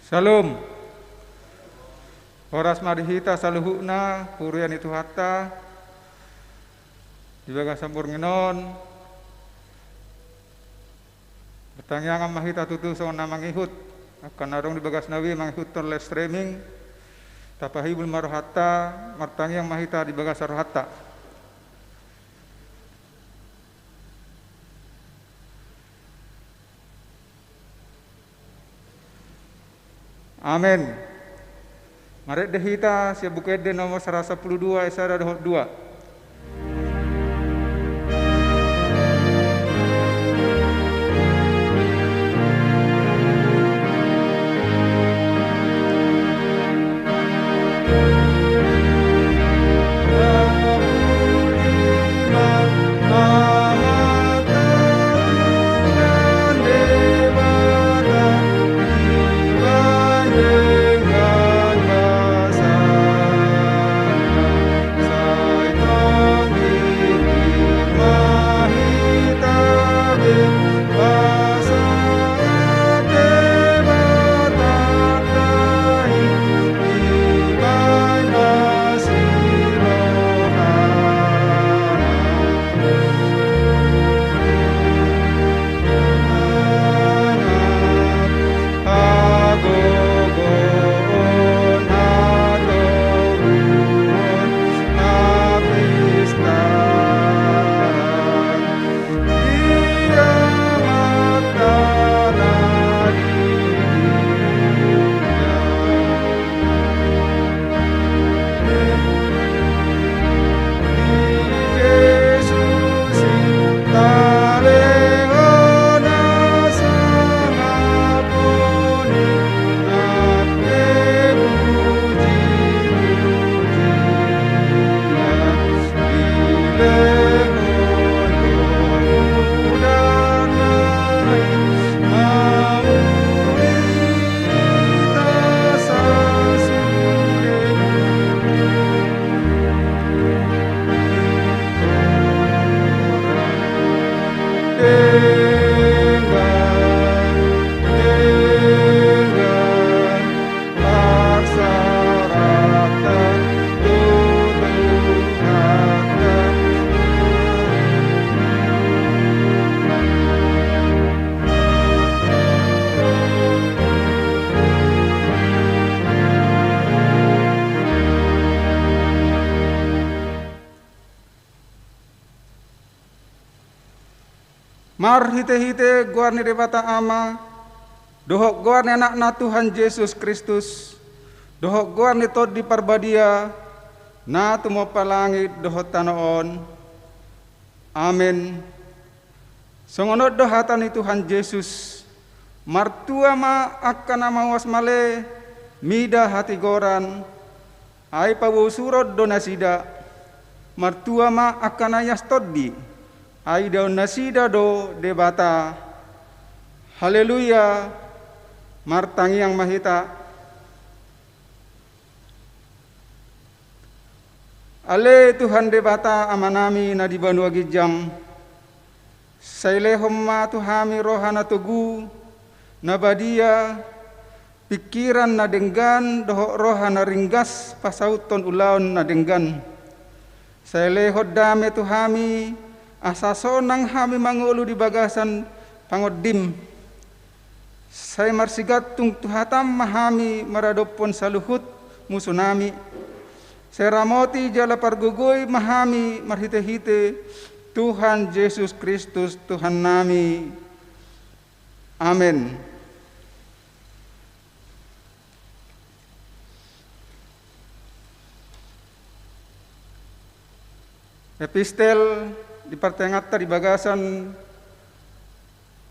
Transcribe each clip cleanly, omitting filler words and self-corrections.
Salam. Horas marihita saluhukna purian itu hatta dibaga sampur ngenon bertangyang mahita tutu sona mangihut akan narong dibagas nawi mangihut ton live streaming tapahibul marohata martangyang mahita dibagas sarohata. Amin. Marek dehita sia bukede nomor 112 esara 2. Mar hite-hite guar ni debata ama, dohok guar ni anak na Tuhan Yesus Kristus, dohok guar ni tod di parbadia, na tumo palangit dohot tanoon. Amin. Songonod dohatan ni Tuhan Yesus, martua ma akan amawas male, mida hati goran, ay pawusurod do nasida, martua ma akan ayas toddi, ay daw nasida do debata. Haleluya. Martangyang mahita. Ale Tuhan debata amanami na di banua gijam. Sailehom ma tuhami rohana tugu na badia pikiran na denggan doho rohana ringgas pasauton ulaon na denggan. Sailehod dame tuhami asasonang hami mangulu di bagasan pangodim. Saya marsigatung tuhatam mahami maradopon saluhut musunami. Saya ramoti jala pargugoy mahami marhite-hite Tuhan Yesus Kristus Tuhan nami. Amin. Epistel di pertengah di bagasan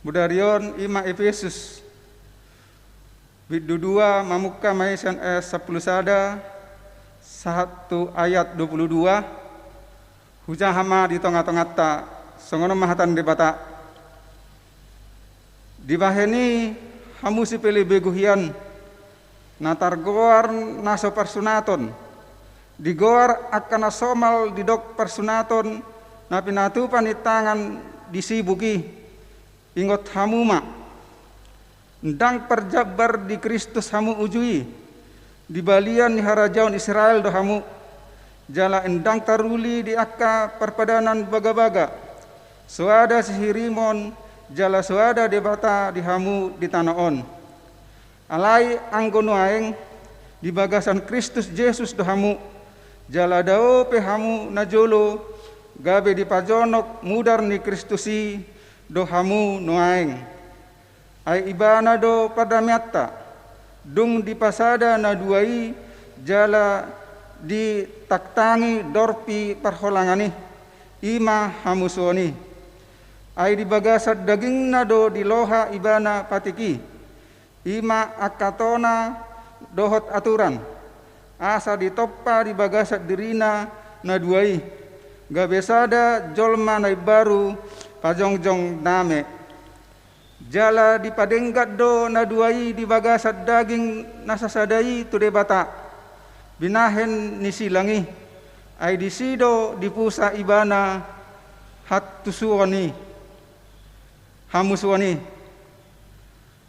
Budarion ima Efesus Bidu 2 mamuka maisan 10 sada 1 ayat 22 hujah hama di tengah-tengah ta songono mahatan debata di baheni hamu si pilih beguhian natar goar naso persunaton di goar akan nasomal di dok persunaton na pinatupan di tangan disibuki ingot hamuma Endang perjabar di Kristus hamu ujui, di balian ni harajaun Israel do hamu, jala endang taruli di akka perpadanan baga-baga, suada sihirimon, jala suada debata di hamu di tanah on. Alai anggono aeng di bagasan Kristus Yesus do hamu, jala dao pe hamu najolo, gabe di pajonok mudar ni Kristusi do hamu noaeng. Ai ibana do padamiatta, dung di pasada na duai, jala di taktangi dorpi parholangani, ima hamusuani. Ai di bagasad daging na do di loha ibana patiki, ima akatona dohot aturan, asa di toppa di bagasad dirina na duai, gabesada jolma na baru pajongjong name. Jala di padenggat do na duai di bagasad daging nasasadai tu debata, binahen ni silangi, ay di sido di pusa ibana hattusuani, hamusuani.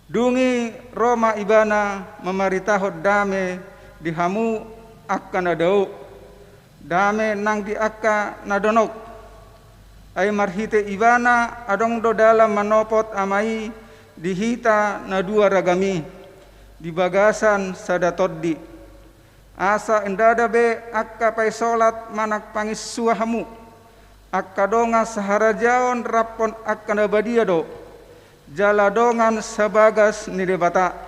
Dungi Roma ibana memaritahod dame di hamu akka nadau, dame nang di akka nadonok. Ay marhite ibana adong do dalam manopot amai dihita na dua ragami di bagasan sadatoddi. Asa endada be akka pay solat manak pangis suahamu, akka donga saharajaon rapon akka nabadia do, jala dongan sabagas ni debata.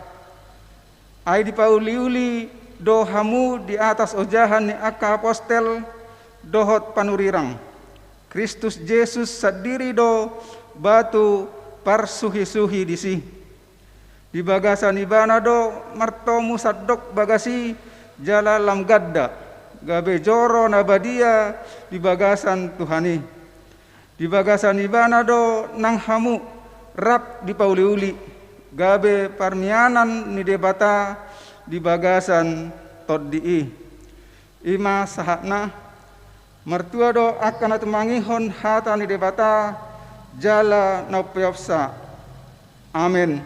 Ay di pauli-uli do hamu di atas ojahan ni akka apostel dohot panurirang. Kristus Yesus sadiri do batu parsuhi-suhi disi. Di bagasan ibana do martomu sadok bagasi jala lam gadda, gabe joro nabadia di bagasan Tuhani. Di bagasan ibana do nang hamu rap di pauliuli, gabe parmianan ni debata di bagasan toddi. Ima sahakna mertua do akan atumangihon hata ni debata jala naupiopsa. Amin.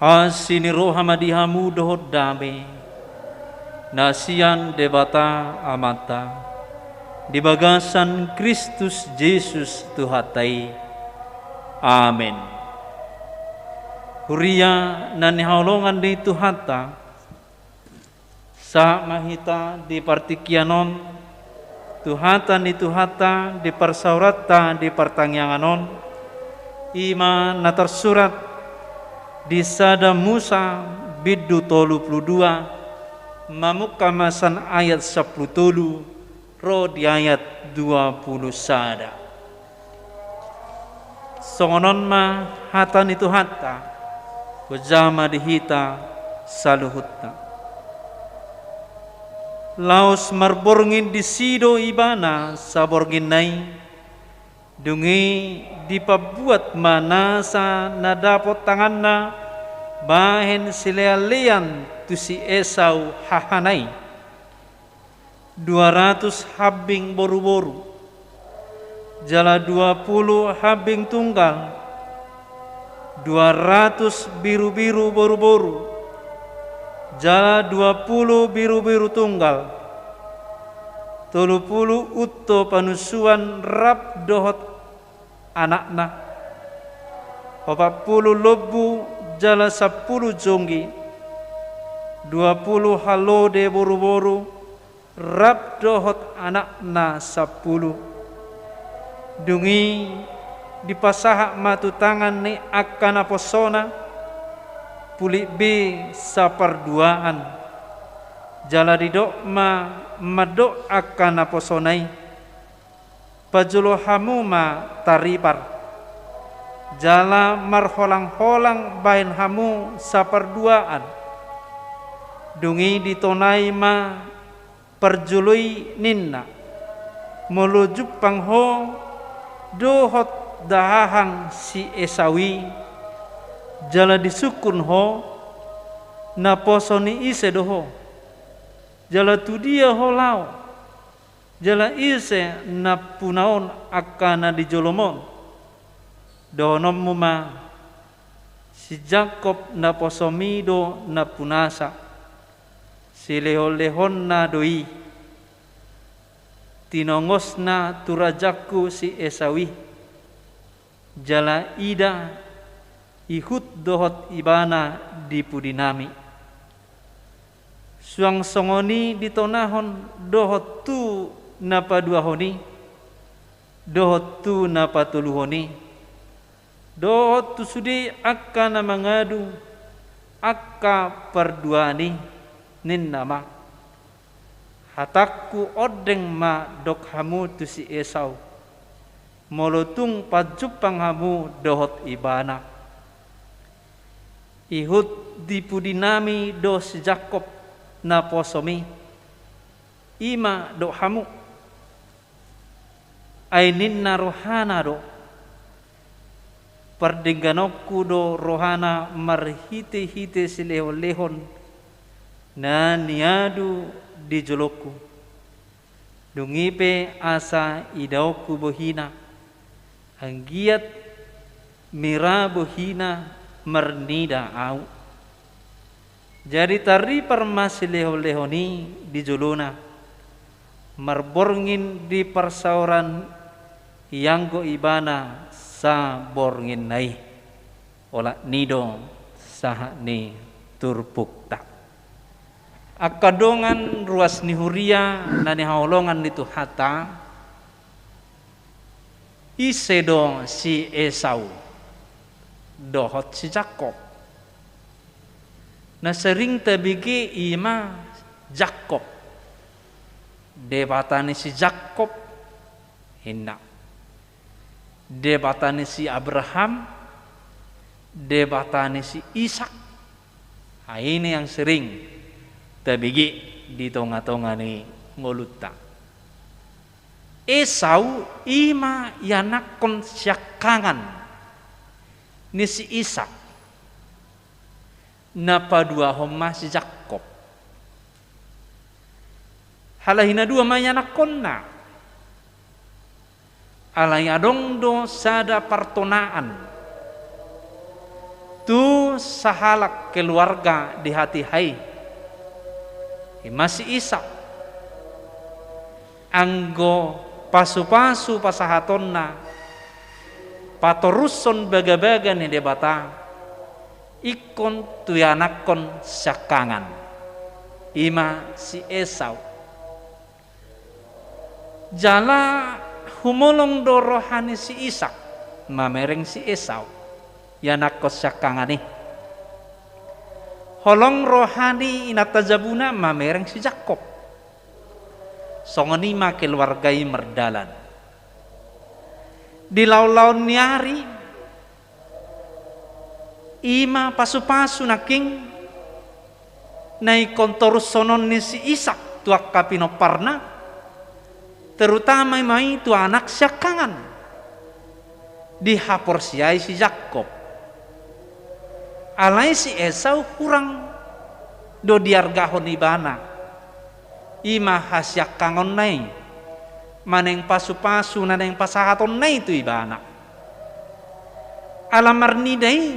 Asini roha madihamu dohot dame, nasian debata amata, di bagasan Kristus Yesus Tuhatai. Amen. Huria na nihaulongan di Tuhata, sa mahita di partikianon, Tuhata ni Tuhata di parsaurata di partangyanganon, ima na tersurat di sada Musa bidu 32 mamuk kamasan ayat 10 ro di ayat 20 sada. songonon ma hata ni tuhata kujama dihita saluhutta laos marborngin di sido ibana saborngin nai dungi dipabuat mana sa nadapot tanganna bahen silealean tu si Esau hahanai 200 habing boru-boru jala 20 habing tunggal 200 biru-biru boru-boru jala 20 biru-biru tunggal 30 utto panusuan rap dohot anakna 40 lebu jala 10 jonggi 20 halode boru-boru rap dohot anakna 10 dungi dipasahak matu tangan ni akan aposona pulik B saparduaan jala didok madok akan aposonai pajulo hamu ma taripar jala marholang-holang bain hamu saparduaan dungi ditonai ma perjului ninna melujuk pangho dohot dahahang si Esawi jala disukun ho na posoni ise doho jala tudia ho lao jala ise na punaon akana di jolomon donom muma si Jakob na posomido na punasa si lehon na doi tinongos na turajaku si Esawi jala ida ihut dohot ibana di pudinami suang songoni ditonahon dohot tu napa duahoni dohot tu napa tuluhoni dohot tu sudi akka na mangadu akka perduani nin nama hatakku odeng ma dok hamu tu si Esau molotung pajupang hamu dohot ibana ihut dipudinami do si Jakob na posomi ima do hamu ainin na rohana do perdengganokku do rohana marhite-hite si lehon-lehon na niadu di jolokku dungipe asa idauku bohina anggiat mira bohina mernida au jadi tari permasi leho-lehoni di jolona marborngin di persauran yang go ibana sa borngin nai ola nido saha ni turpukta akadongan ruas nihuria na nihaolongan itu hata isedo si Esau dohot si Jakob na sering tabigi ima Jakob debatani si Jakob hinna debatani si Abraham debatani si Ishak ini yang sering tabigi di tonga-tonga ni ngolutta Esau ima yanakon syakangan ni si Ishak napa dua homa si Jakob halahina dua mayanakonna alai adong do sada partonaan tu sahalak keluarga di hati hai masih Ishak anggo pasu-pasu pasahatonna patoruson baga-baga ni debata ikon tuyanakon syakangan ima si Esau jala humolong do rohani si Ishak mamereng si Esau yanakos syakangani holong rohani inatajabuna mamereng si Jakob songonima keluargai merdalan di lau-lau niari ima pasu-pasu naking nai kontorus sonon ni si Ishak tuak kapinoparna, terutama mai tu anak syakangan dihapor siai si Jakob. Alai si Esau kurang do diargahon ibana, ima hasyakangon nai maneng pasu-pasu naneng pasahaton nai tu ibana. Alamar nidai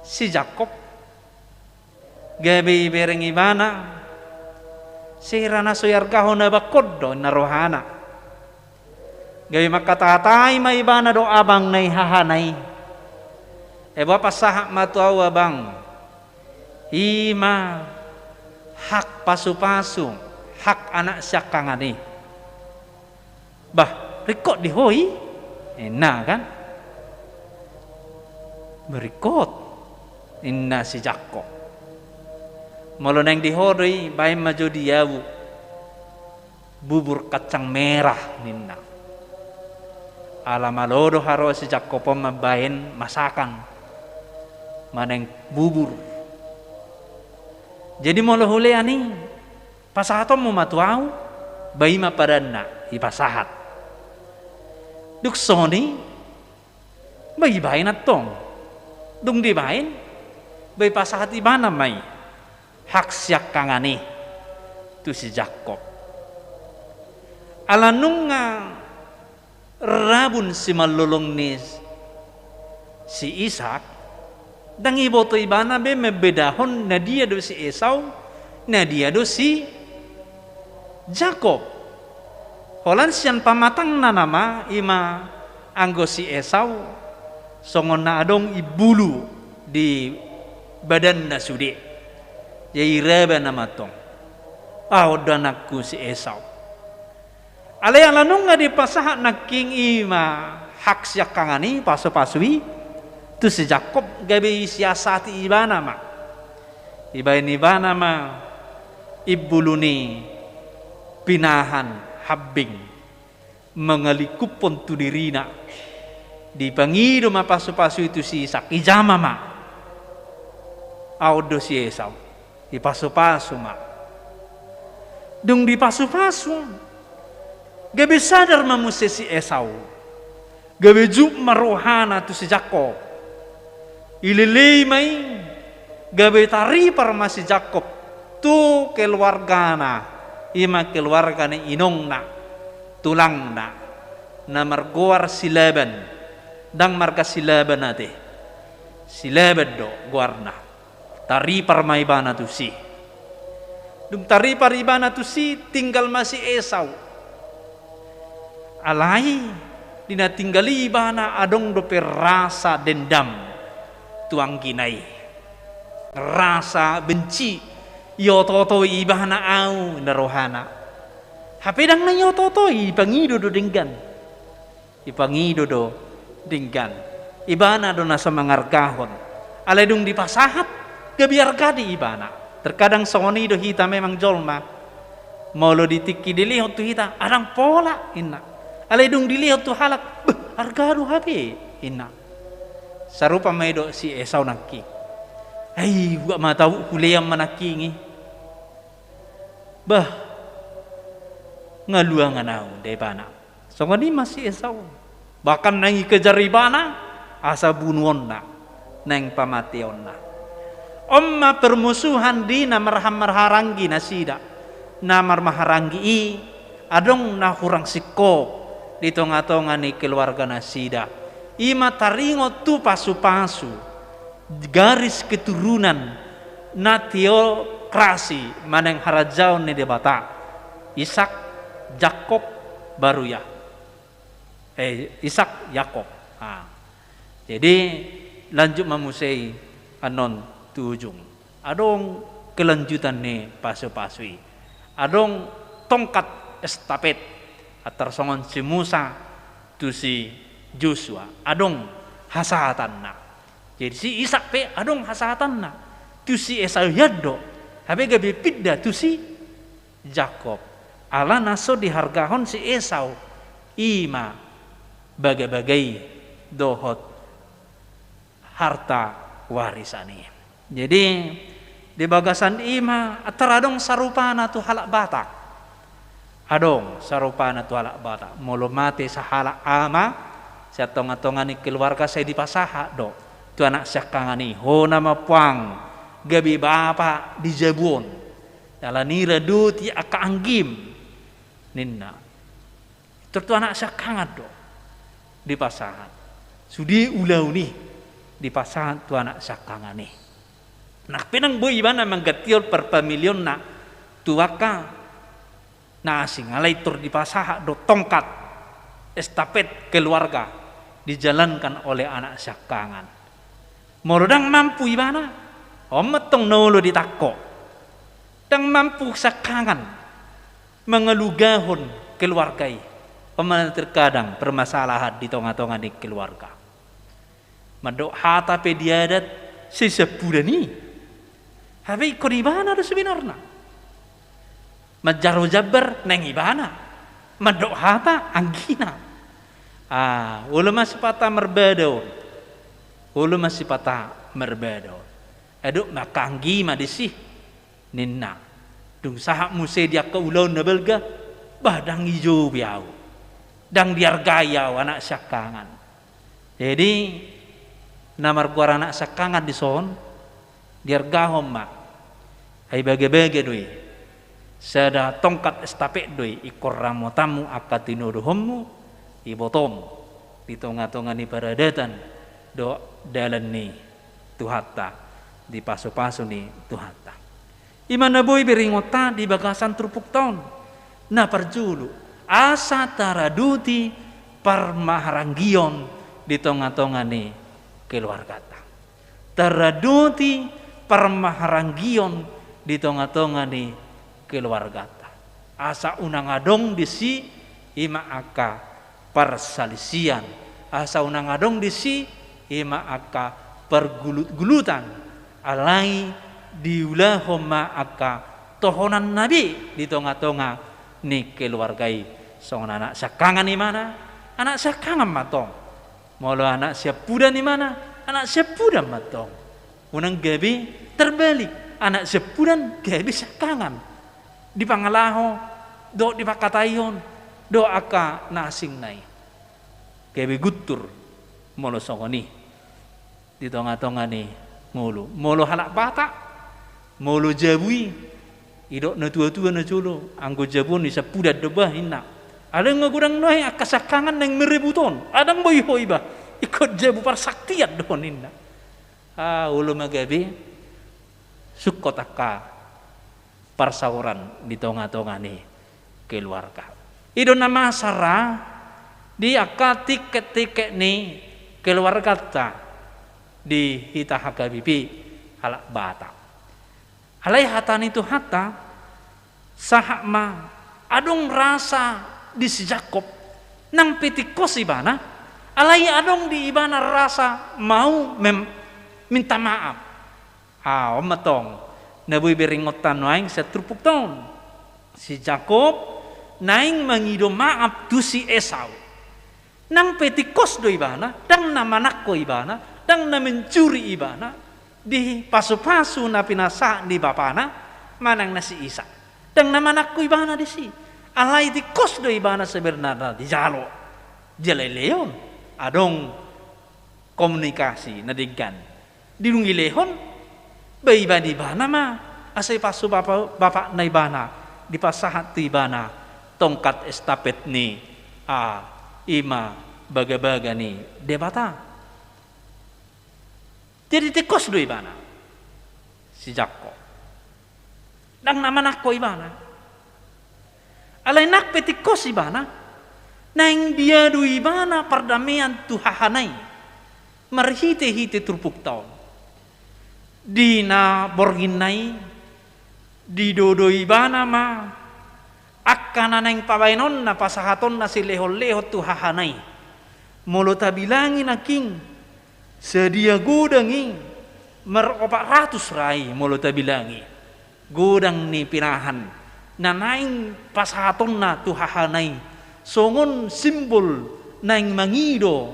si Jakob gabi bereng ibana sirana soyargahon na bakodo na rohana gabi makatatai may ibana do abang nay hahanay eba pasahak matuaw abang ima hak pasu-pasu hak anak syakangani bah rikot dihoy enak kan berikut inna si Jakob malu neng dihodoi bayi maju diawu bubur kacang merah ninna alamalodo haro si Jakob mabain masakan maneng bubur jadi malu hule ani pasahatom mo matuau bayi mapadanna ipasahat duksoni bayi bayin atong dung di bain bayi pasahat ibana may hak siak kangani tu si Jakob alanung nga rabun si malulong ni si Ishak dang iboto ibana be mebedahon na dia do si Esau na dia do si Jakob holan siyan pamatang na nama ima anggo si Esau songon na adong ibulu di badan na sudi yai reba nama tong dan aku si Esau alay alanong nga di pasahat naking ima hak siya kangani pasu-pasui tu si Jakob gabi siasati ibana ma ibain ibana ma ibuluni pinahan habing mengalikupon tu dirina di pangido mapasu-pasu itu si Ishak ijama ma audo si Esau ipasu-pasu ma dung dipasu-pasu gabi sadar mamuse si Esau gabi juk marohana tu si Jakob ililay may gabi tari parma si Jakob tu keluargana ima keluarga ni inong na tulang na marguar si Laban dang marga si Laban nate si Laban do guarna tari parma ibana tu si dum tari par ibana tu si tinggal masih Esau alai dina tinggali ibana adong do perasa dendam tuang ginai rasa benci yo toto ibana au narohana hapedang na yo toto ipangido do denggan ipangido do denggan ibana do nasa mangargahon alay dung dipasahat gabiar gadi ibana terkadang songoni do hita memang jolma molo ditiki dilihot tu hita adang pola inna alay dung dilihot tu halak argado hape inna sarupa maido si Esau nakki ay gua matau kuliyam manakingi bah ngaluangan au debana songoni masih Esau bahkan nangi kejar ibana asa bunuon na neng pamation na omma permusuhan di namar harangi nasida namar maharangi i adong na hurang sikko di tonga-tonga ni keluarga nasida ima taringo tu pasu-pasu garis keturunan na teokrasi maneng harajau ni debata Ishak Jakob baru ya Ishak Yakob jadi lanjut mamusei anon tujung adong kelanjutan nih pasu-pasui adong tongkat estafet atar songon si Musa tu si Joshua adong hasatan na jadi si Ishak pe adong hasatan na tu si Esau yaddo habe gabi pidda tu si Jakob ala naso dihargahon si Esau ima bagai-bagai dohot harta warisan ini. Jadi di bagasan ima teradong sarupana tu halak batak. Adong sarupana tu halak batak. Mulu mati sahala ama sa tonga-tonga ni keluarga saya di pasaha do. Tu anak sakangani ho nama puang gabi bapa di Jabun. Dalani reduti aka anggim ninna. Itu anak sakangat do di pasahan. Sudi ulau ni di pasahan tu anak sakangani. Nak pinang boy iba na manggatiol per pamilyon na tuwaka na asing alay tur di pasaha do tongkat estafet keluarga dijalankan oleh anak sakangan. Morodang mampu iba na ometong nolo ditakko. Dang mampu sakangan mengelugahon keluargai. Pemanan terkadang permasalahan di tengah-tengah di keluarga. Mandok hata pediadat sesepudani. Habis kau di mana ada sebenarnya? Majaro jabar neng ibana. Mandok hata anggina. Ulu masih patah merbado. Ulu masih patah merbado. Aduk makanggi madisi ninna. Dung sahak muse dia ke ulau nabelga badang hijau biau. Dang diargayau anak sakangan. Jadi namar gua anak sakangan di son diargahom mak. Hai bage-bage doi. Sada tongkat estafet doi ikor ramotamu akatino dohommu ibotom di tonga-tonga ni paradatan do dalan ni tuhata di paso-paso ni tuhata. Imana boy beringota di bagasan trupuk tahun. Na perjulu asa taraduti parmaharanggion di tongah-tongah ni keluarga ta. Taraduti parmaharanggion di tongah-tongah ni keluarga ta. Asa unang adong di si ima aka persalisian. Asa unang adong di si ima aka pergulut-gulutan. Alai diulah homa aka tohonan nabi di tongah-tongah ni keluargai song anak sakangan di mana? Anak sakangan matong. Molo anak siapudan di mana? Anak siapudan matong. Unang gabi terbalik. Anak siapudan gabi sakangan. Di pangalaho do di pakatayon do aka nasing nai. Gabi gutur molo songoni. Di tonga-tonga ni molo. Molo halak batak. Molo jabui. Idok na tua-tua na culo anggo jabon isa pudat dobah inna ada ngagurang noy akasakangan nang merebuton adang boy hoy ba ikut jabu par saktiat don inna ulo magabi sukot aka parsauran di tonga-tonga ni keluarga idon na masara di aka tiket-tiket ni keluarga ta di hita hakabipi halak batak. Alai hatan itu hata sahak ma adong rasa di si Jakob nang pitikos ibana alai adong di ibana rasa mau minta maaf. Omatong nabuy beringotan noaing setrupuk tahun si Jakob naing mangido maaf tu si Esau nang pitikos do ibana dang namanak ko ibana dang na mencuri ibana di pasu-pasu na pinasa di bapana manang nasi Isa dang namanak ko ibana di si alay di kos do ibana sebenarnya di jalo jalay leon adong komunikasi nadigan di lungi lehon baiba di bana ma asay pasu bapa na ibana di pasahat ti ibana tongkat estafet ni ima baga-baga ni debata. Jadi tekos do ibana si Jakob. Dang namanak ko ibana. Alay nak petikos ibana. Nang dia do ibana perdamaian tuhahanay. Marhite-hite turpuk taon. Di na borginay. Di dodo ibana ma. Akkana nang pabainon na pasahaton na si leho-leho tuhahanay. Molo tabilangin na king. Sedia gudanging meropak ratus rai molo tabilangi gudang ni pinahan nanaing pasahaton na tuhahanay songon simbol naing mangido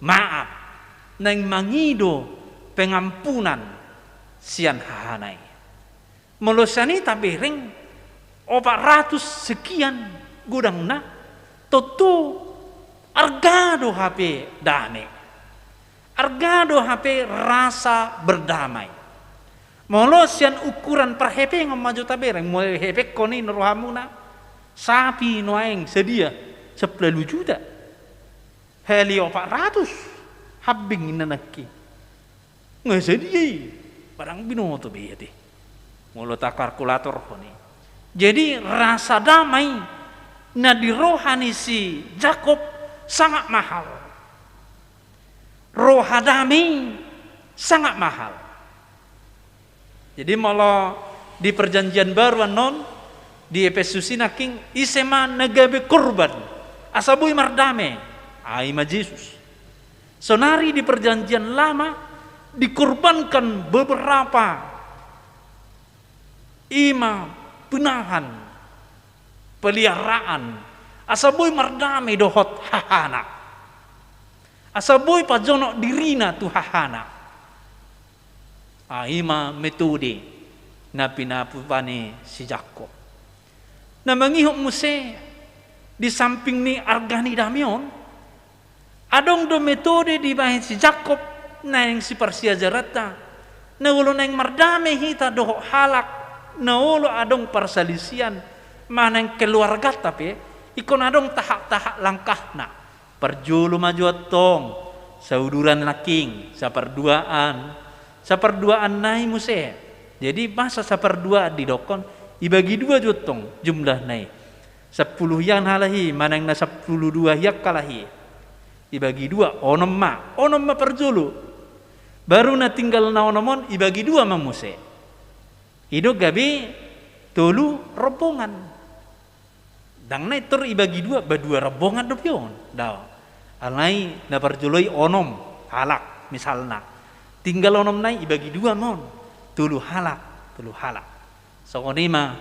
maaf nang mangido pengampunan sian hahanay. Melusani tabering 400 sekian gudang na toto argado HP dame. Argado HP rasa berdamai. Molos yan ukuran per HP ng maju tabering. Mo HP ko ni naruhamu na sapi noaeng sedia 10 juta. Heli 400 habing inanaki. Nggak sedia. Parang binoto biyati. Mulo ta kalkulator ko ni. Jadi rasa damai na di rohani si Jakob sangat mahal. Roha damai sangat mahal. Jadi malah di perjanjian baru non di Efesus naking isema nagabe kurban asabui mardame aima Yesus. Sonari di perjanjian lama dikorbankan beberapa penahan peliharaan asaboy mardame dohot hahana asaboy pajono dirina tu hahana aima metode na pinapupani si Jakob na mangihok muse di samping ni argani damion adong do metode di bahin si Jakob na yang si Persia jarata na ulo na yung mardame hita doho halak na ulo adong parsalisian manang keluarga tapi ikon adong tahak-tahak langkah na perjulu maju tong sauduran laking sa perduaan nai muse jadi masa sa perdua di dokon ibagi 2 jutong jumlah nai 10 yan halahi manang na 12 yak kalahi ibagi 2 onom ma perjulu baru na tinggal na onomon ibagi 2 mamuse ido gabi tolu rombongan dang na itor ibagi 2 badua rombongan do pion daw alai na perjuloi onom halak misalna tinggal onom nai ibagi 2 mon tulu halak so onima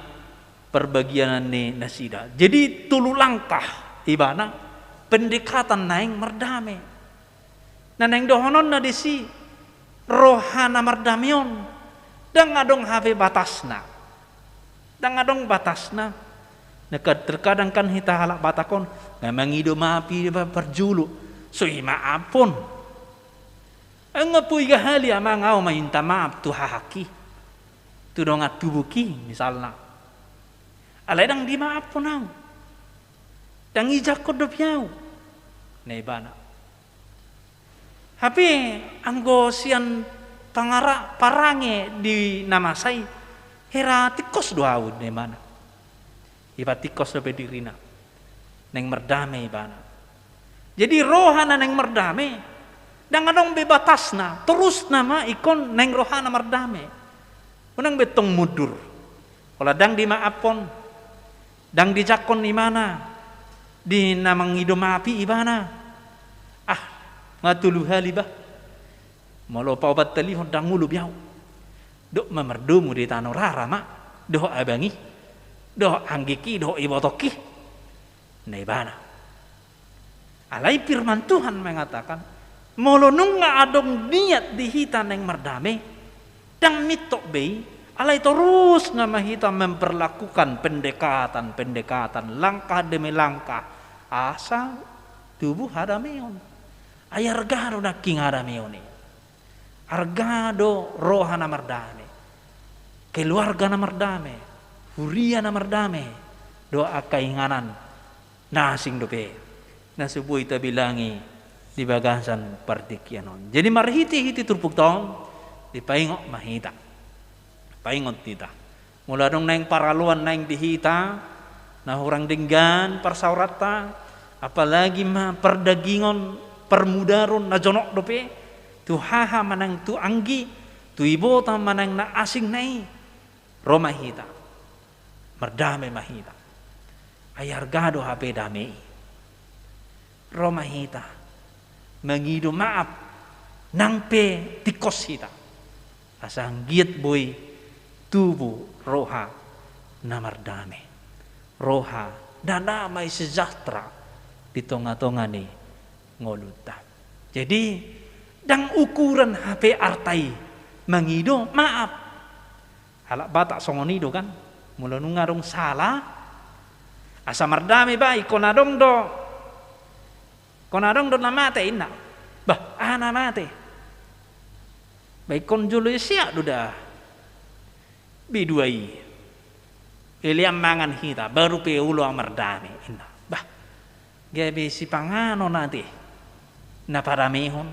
perbagianan ni nasida jadi tulu langkah ibana pendekatan naing merdame naneng dohonon na desi rohana merdamion dang adong have batasna terkadang kan hita halak batakon memang hidup maapi perjulu so maapon ngapuy gahali amang au mainta maaf tu haki tu dongat tubuki misalna alay dang di maapon au dang ijak ko dopyaw nebana hapi anggo sian pangara parange di namasay hera tikos doawud ne mana iba tikos do pedirina neng merdame ibana jadi rohana neng merdame dang adong bebatasna terus nama ikon neng rohana merdame unang betong mudur kala dang di maapon dang dijakon di mana di namang idomapi ibana ngatulu halibah molo paubat telefon dang mulu biau dok mamerdumu di tanah rara mak doh abangi doh anggiki doh ibotoki nebana alai firman Tuhan mengatakan molo nunga adong niat di hita neng merdame dang mitok bei alai terus ngama hita memperlakukan pendekatan langkah demi langkah asa tubuh hadameon ayar gado na king hadameoni argado roha na mardame keluarga na mardame huria na mardame doa kainganan nasing dope na subuhi tabilangi di bagasan partikyanon jadi marhiti-hiti turpuk tong di paingok mahita paingot tita mula dong naing paraluan naing dihita na hurang denggan parsaurata apalagi ma perdagingon permudaron na jonok dope tu haha manang tu anggi tu ibota manang na asing nai romahita merdame mahita ayar gado hape dame romahita mangido maaf nangpe tikos hita asang giat boy tubuh roha na merdame roha dan damai sejahtera di tonga-tonga ni ngoluta. Jadi Dang ukuran HP artai mangido maaf. Halak batak songonido kan. Mula nungarong salah. Asa mardami ba ikonadong do. Konadong do namate ina. Bah, namate. Baik konjulo siya duda. Biduai. Iliam mangan hita baru pe ulo mardami ina. Bah. Gabi si pangano nanti. Naparamehon.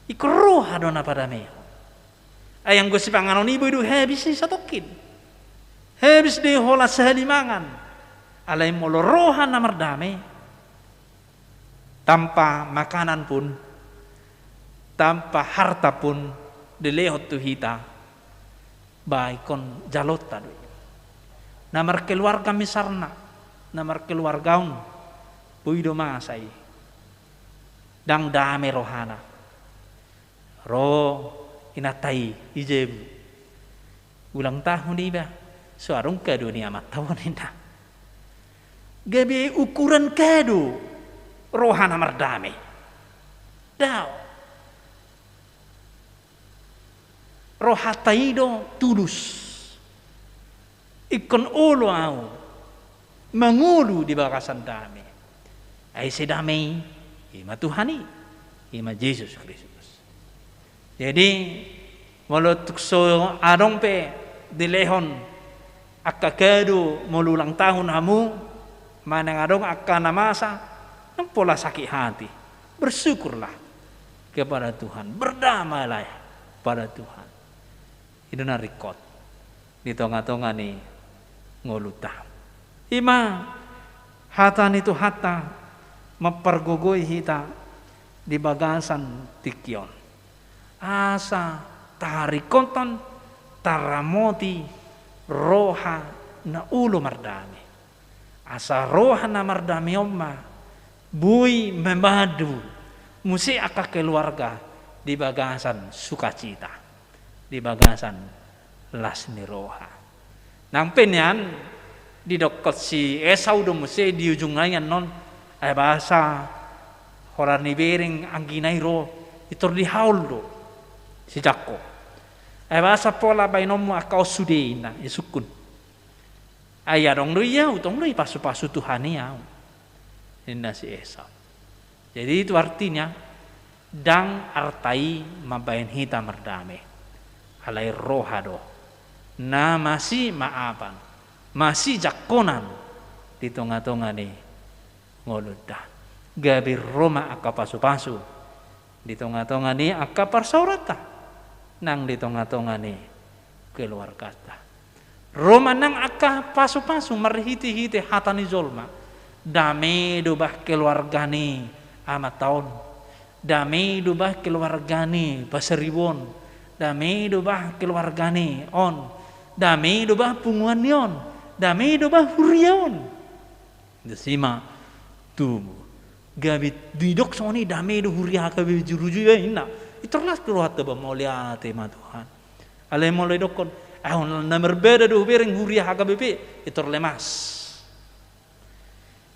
Ikroha do naparamehon. Ayang gue si panganon ibu itu habis ni satokin. Habis di hola sehalimangan. Alay molorohan na mardami. Tanpa makanan pun, tanpa harta pun, dilehot tu hita. Baikon jalot tadi. Namar keluarga misarna, namar keluargaun, puido masai. Dang dame rohana. Inatai ijebu ulang tahun iba suarung ke dunia matawon ina gabi ukuran kado rohana mardame daw rohataido tulus ikon ulo au mangulu di bakasan dame ay sedame ima Tuhani ima Yesus Kristus. Jadi mulut tukso adong pe dilehon akakadu mululang tahun hamu manang adong akana masa nang pola sakit hati bersyukurlah kepada Tuhan berdamailah pada Tuhan itu narikot di tonga-tonga ni ngoluta ima hatan itu hata mempergogoi hita di bagasan tikion asa tarikonton taramoti roha na ulo mardami asa roha na mardami omma bui memadu musi aka keluarga di bagasan sukacita di bagasan lasni roha nang penyan di dokot si Esau do musi di ujung layan non ay bahasa horar ni bering angginay ro itor di haul do si Jakko. Bahasa pola bainomu akau sudena isukun. Ayarong luya utong luy pasu-pasu Tuhan ya. Ini si Esau. Jadi itu artinya dang artai mabain hita merdame. Alai rohado. Na masih maapan. Masih jakkonan di tonga-tonga ni ngoluda. Gabi Roma aka pasu-pasu. Di tonga-tonga ni aka parsaurata. Nang di tonga-tonga ni keluarga ta. Roma nang aka pasu-pasu marhiti-hiti hatani zolma. Dame dubah keluarga ni amat tahun. Dame dubah keluarga ni paseribuan. Dame dubah keluarga ni on. Dame dubah punguan yon. Dame dubah hurion. Desima tumu. Gabit didok soni dame do huria kabe juruju ya ina. Itulah keluar teba mulia tema Tuhan. Alai mulai dokon, ahon nomor beda do bereng huria HKBP itur lemas.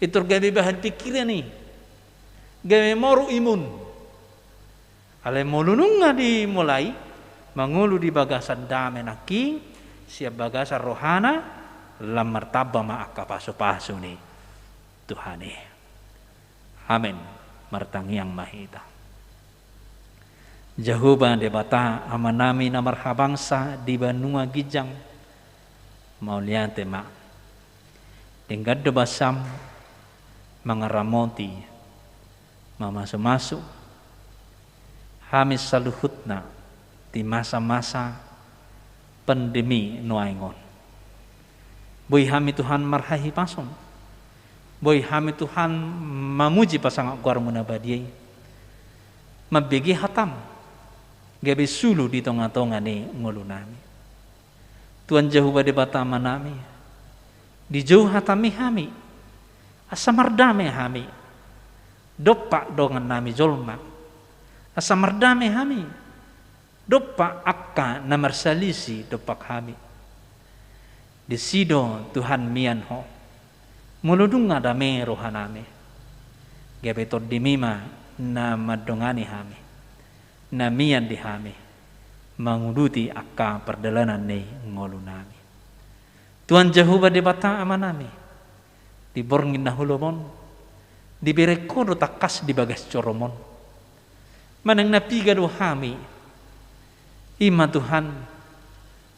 Itur gabi bahan pikiran ni. Gabi moru imun. Alai molununga di mulai mangulu di bagasan dame naki siap bagasan rohana lam martaba ma aka pasu-pasu ni Tuhan ni. Amin. Martangiang mahita. Jahuba debata amanami na marhabangsa di banua gijang mauliate ma tinggal debasam mangaramoti mamasu-masu hamis saluhutna di masa-masa pandemi nuaingon boy hami Tuhan marhahi pason boy hami Tuhan mamuji pasang agwar munabadiai mabigi hatam gabi sulu di tonga-tonga ni ngulu nami. Tuan Jehovah di batama nami. Di jauh hatami hami. Asamardame hami. Dopak dongan nami jolma. Asamardame hami. Dopak akka namar salisi dopak hami. Di sido Tuhan mian ho. Muludung adame rohaname. Gabi tod dimima na madongani hami. namian di hami menguduti akka perdalanan ni ngolu nami. Tuhan Jehovah di bata amanami di borngin nahulomon di berekodo takas di bagas coromon manang napiga do hami ima Tuhan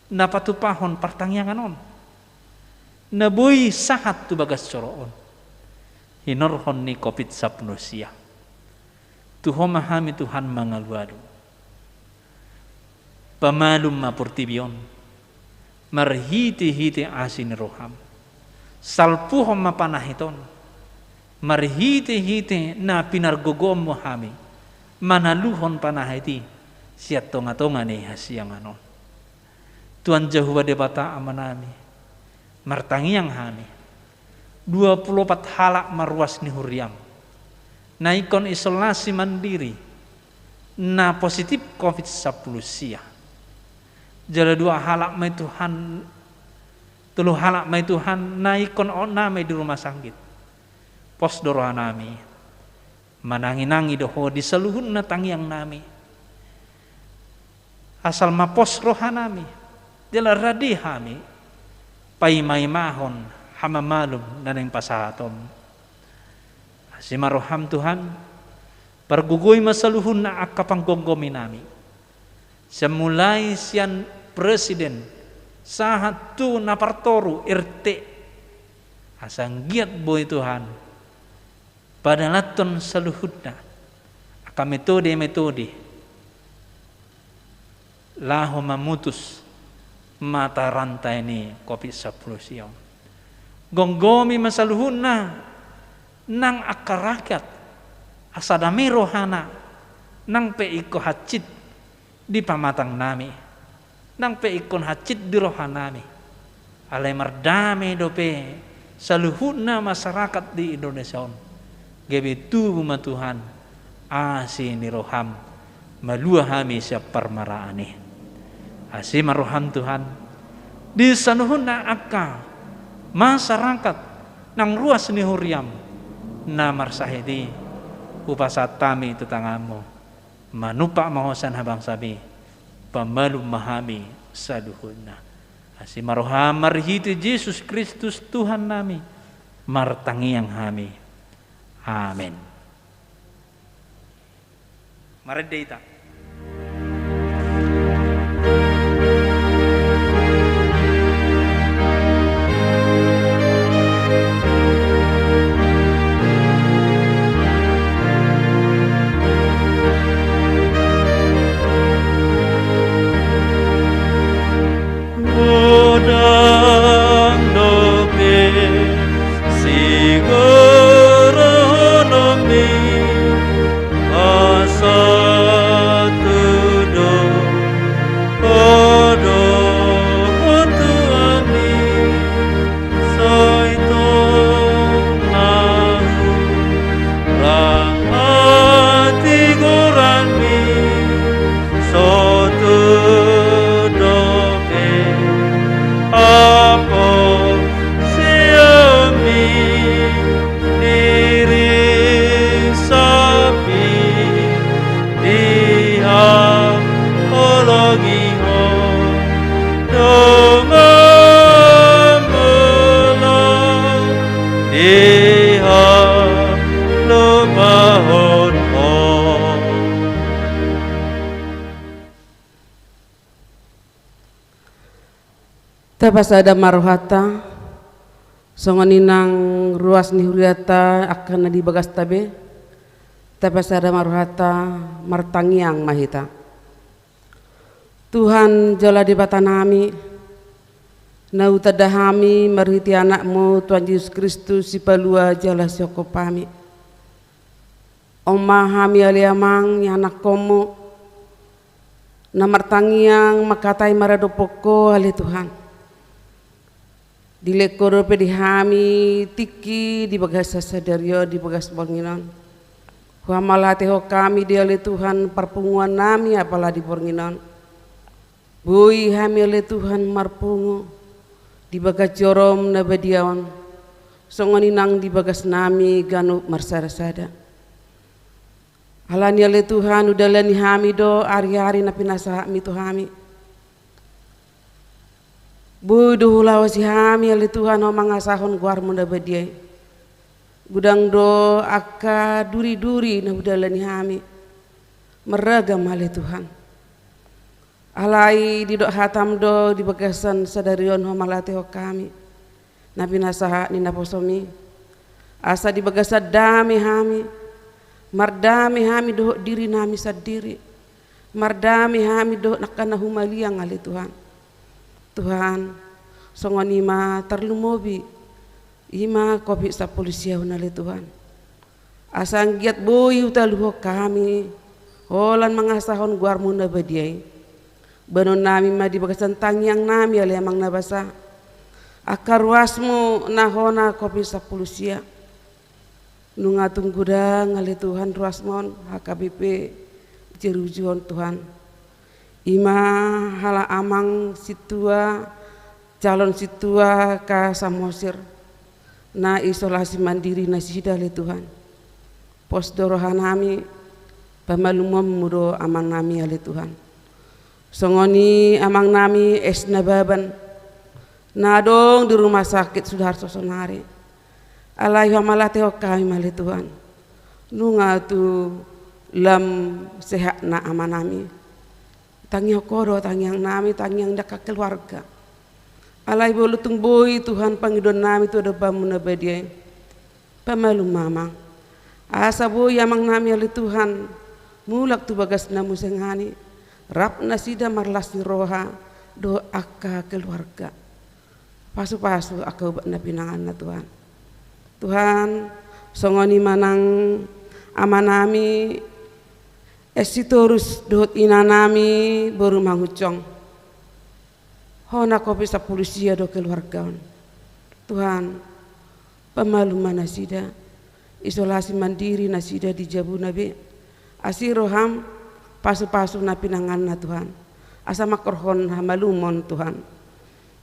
napatupahon partangyanganon naboy sahat tu bagas coroon hinorhon ni kopit sapnusia Tuhan mahami Tuhan mangaluadu pamalum mapurtibion marhiti-hiti asin roham salpuhom mapanahiton marhiti-hiti na pinargogom mohami manaluhon panahiti siat tonga-tonga ni hasiyanganon Tuhan Jehovah debata amanami martangiang hami 24 halak marwas ni huriam na ikon isolasi mandiri na positif COVID-19 sia jala 2 halak may Tuhan 3 halak may Tuhan na ikon na may di rumah sakit pos dorohan nami mananginangi doho di seluhun na tangiang nami asal mapos rohanami jala radi hami paimay mahon hamamalum naneng pasahatom simaroham Tuhan pergugoy masaluhun na akapanggogomi nami semulai sian presiden sahat tu napartoru RT asang giat boy Tuhan pada laton saluhudna aka metode laho mamutus mata rantai ni COVID-19 siyaw gonggomi masaluhuna nang akarakat asadami rohana nang peiko hacit di pamatang nami nang peikon hacit di rohanami alai mardame dope saluhuna masyarakat di Indonesia gebe tubuh Tuhan asi ni roham malua hami siap permaraani asi maroham Tuhan di sanuhuna akka masyarakat nang ruas ni huriam namar sahidi upasatami tetangamu manupa mahosan habang sabi pamalum mahami saduhuna asi maroham marhiti Yesus Kristus Tuhan nami martangiang hami amin maredeita Tapasada marohata songoninang ruas ni huriata akan di bagas tabe tapasada marohata martangiang mahita Tuhan jala di batanami na utadahami marhiti anakmu Tuhan Yesus Kristus si palua jala siokopami omahami aliamang anak komu na martangiang makatai maradopoko ali Tuhan dilekoro pe dihami tiki di bagas sadario di bagas bornginon huamalate ho kami dia oleh Tuhan perpunguan nami apalah di bornginon bui hami oleh Tuhan marpungu di bagas jorom na badiawan songoninang di bagas nami ganu marsada-sada Halani ale Tuhan udalani hami do ari-ari na pinasa mi tu hami. Budu hulawa si hami ale Tuhan o mangasahon guar munda badiai. Gudang do akka duri-duri na udalani hami. Meragam ale Tuhan. Alai di dok hatam do di bagasan sadarion ho malate ho kami. Na pinasa ni na posomi. Asa di bagasan dami hami. Mardami hami doh diri nami sadiri. Mardami hami doh nakana humaliang ali Tuhan. Tuhan songoni ma terlumobi ima kopi sa polisia hunali Tuhan. Asang giat boy utaluho kami. Holan mangasahon guar muna badiai. Banon nami ma di bagasan tangyang nami ali amang nabasa. Akar wasmu nahona kopi sa polisia. Nunga tungguda ngali Tuhan ruasmon HKBP jerujuan Tuhan. Ima hala amang situa calon situa ka Samosir na isolasi mandiri na sida le Tuhan. Pos dorohan nami pamalumom mudo amang nami ale Tuhan. Songoni amang nami esna baban nadong di rumah sakit Sudarso Sonari. Alai hamalate ho kami mali Tuhan. Nunga tu lam sehat na amanami. Tangi kodo tangiang nami tangiang daka keluarga. Alai bolutung boy Tuhan pangidon nami tu ada bamuna badiai. Pamalu mamang. Asa boy amang nami ali Tuhan. Mulak tu bagas namu sengani. Rap nasida marlas ni roha do akka keluarga. Pasu-pasu akka ubat na pinangan na Tuhan. Tuhan songoni manang amanami esitorus dohot inanami baru mangucong hona kopi sa polisia do keluargaon. Tuhan pemalu nasida isolasi mandiri nasida di jabu nabi asiroham pasu-pasu na pinangan na Tuhan asa makorhon hamalumon Tuhan.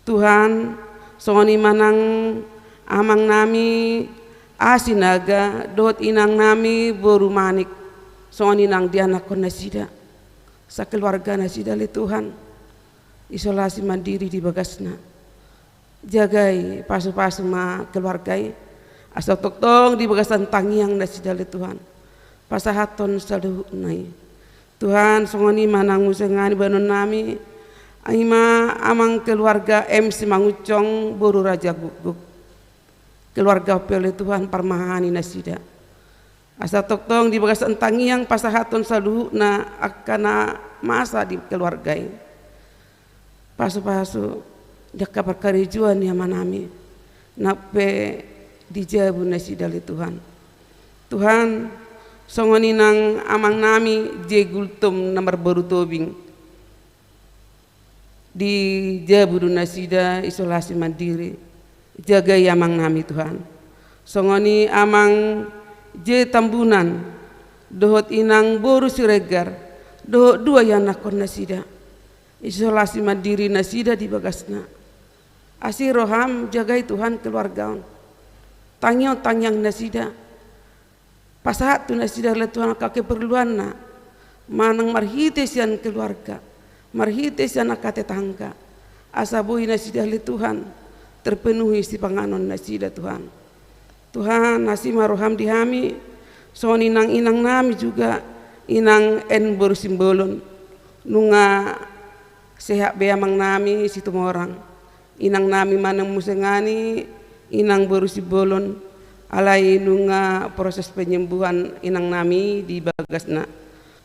Tuhan songoni manang amang nami asinaga dot inang nami boru manik songoni nang dianak kon nasida sa keluarga nasida le Tuhan isolasi mandiri di bagasna jagai pasu-pasu ma keluargai asa toktong di bagasan tangiang nasida le Tuhan pasahaton saluh nai Tuhan songoni manang musengani banon nami aima amang keluarga MC mangucong boru raja guguk keluarga pele Tuhan parmahani nasida asa toktong di bagasan tangiang pasahaton saluh na akana masa di keluargai pasu-pasu jaka perkarijuan ya manami nape dijabu nasida le Tuhan. Tuhan songoni nang amang nami jegultum namar baru tobing di jabu nasida isolasi mandiri jaga amang nami Tuhan. Songoni amang je tambunan dohot inang boru siregar dohot dua yang nakon nasida isolasi mandiri nasida di bagasna asiroham jagai Tuhan keluarga tangyang nasida pasahat tu nasida le Tuhan ka keperluan na manang marhites yan keluarga marhites yan akate tangga asabuhi nasida le Tuhan terpenuhi si panganon nasida Tuhan. Tuhan nasi maroham dihami soni nang inang nami juga inang en bersimbolon nunga sehat beamang nami situ orang inang nami manang musengani inang bersimbolon alai nunga proses penyembuhan inang nami di bagasna.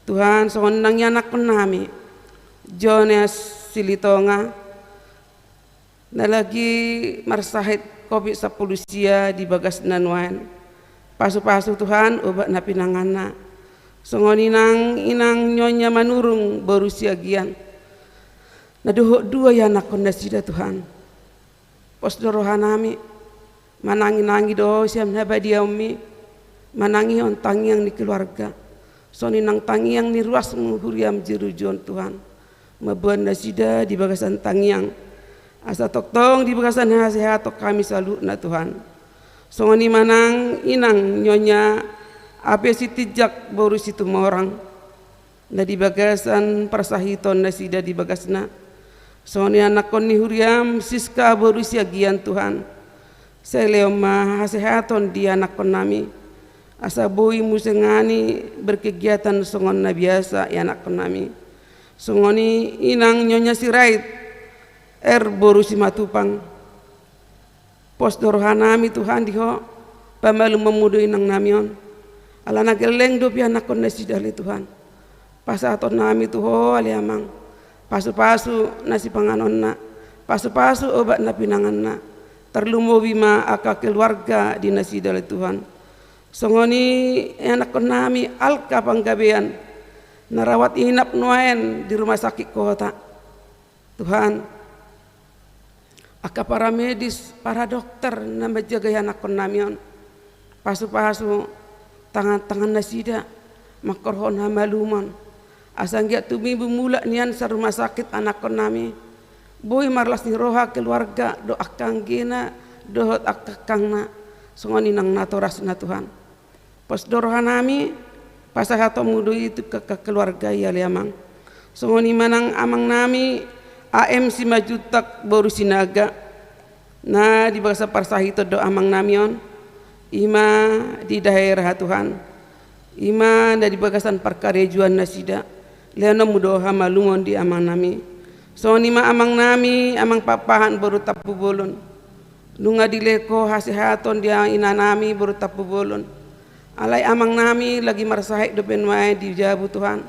Tuhan soni nang yanak nami Jones Silitonga na lagi marsahit kopi sa polisia di bagas nanuan pasu-pasu Tuhan obat na pinangana songoni nang inang nyonya manurung baru siagian na dua ya nakon nasida Tuhan pos dorohanami manangi-nangi do siam nabadia umi manangi on tangiang ni keluarga soni nang tangiang ni ruas menghuriam jerujuan Tuhan mabuan nasida di bagasan tangiang asa toktong di bagasan sehat kami salut na Tuhan songoni manang inang nyonya Ape si tijak boru situ morang. Na di bagasan persahiton na sida di bagasna. Soalnya anak kon ni huriam siska boru si agian Tuhan. Saya ma hasehaton di anak kon nami. Asa boi musengani berkegiatan songon na biasa ya anak kon nami. Songoni inang nyonya sirait boru si matupang. Pos dorohanami Tuhan diho pamalu memudu inang namion. Ala nageleng do pianak kon nasi dali Tuhan. Pasaton nami tuho ali amang. Pasu-pasu nasi panganon na. Pasu-pasu obat na pinangan na. Terlumo bima aka keluarga di nasi dali Tuhan. Songoni anak kon nami alka panggabean. Narawat inap nuaen di rumah sakit kota. Tuhan, aka para medis, para dokter na menjaga anak kon namion. Pasu-pasu tangan-tangan nasida makorhon hamaluman. Asang giat tumi bumula nian sa rumah sakit anak kon nami. Boy marlas ni roha keluarga do akang gina dohot akang na. Songoni nang natoras na Tuhan. Pas dorohan nami pasahato mudu itu ke keluarga ya liamang. Songoni manang amang nami AM si majutak boru sinaga. Na di bahasa parsahito do amang namion. Ima di daerah Tuhan. Ima dari bagasan perkarejuan nasida. Leano mudoha malungon di amang nami. Songoni ma amang nami amang papahan boru tapu bolon. Nunga dileko hasehaton dia inanami boru tapu bolon. Alai amang nami lagi marasahik do penwae di jabu Tuhan.